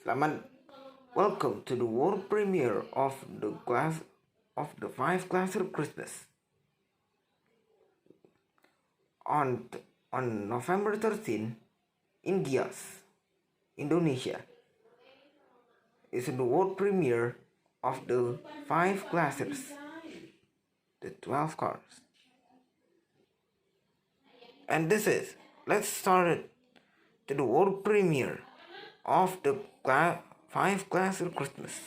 Selamat welcome to the world premiere of the Five Glacier Christmas on on November 13. Indonesia is the world premiere of the Five Glaciers, the 12 cars. And this is let's start it to the world premiere of the Five Glacier Christmas.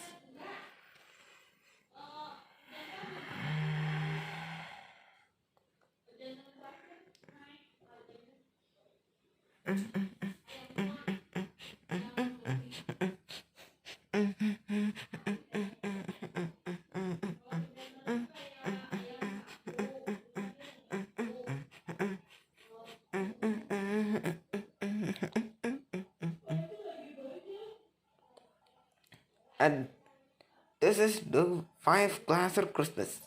And this is the Five Glacier Christmas.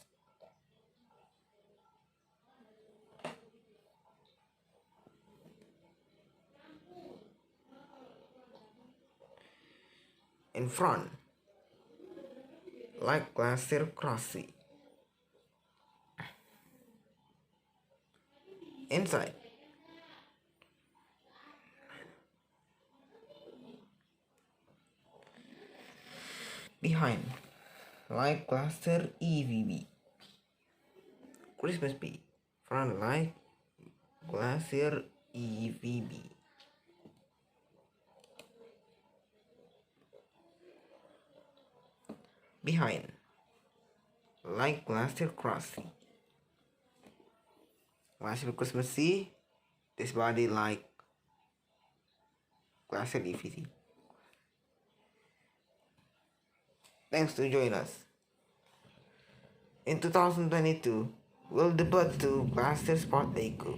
In front, like glacier crossing. Inside, behind, like glacier EVB. Christmas Bee, front like glacier EVB. Behind, like glacier crossing. Glacier Christmas Sea, this body like glacier EVB. Thanks to join us. In 2022, we'll debut to Glacier Sport Eco,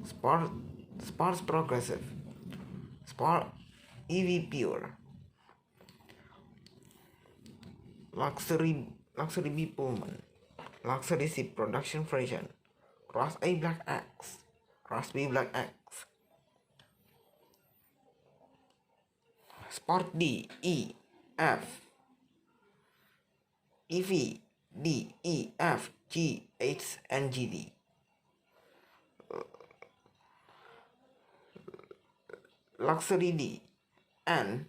Sports Progressive, Sport EV Pure, Luxury B Pullman, Luxury C Production Version, Cross A Black X, Cross B Black X, Sport D E F, EV D E F G H and GD, Luxury D and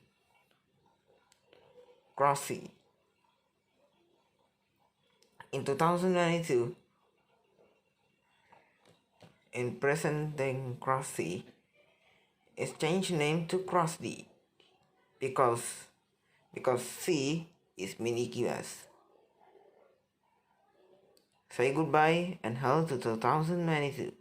Cross C. In 2022, in presenting Cross C, is changed name to Cross D because C is mini QS. Say goodbye and hello to 2022.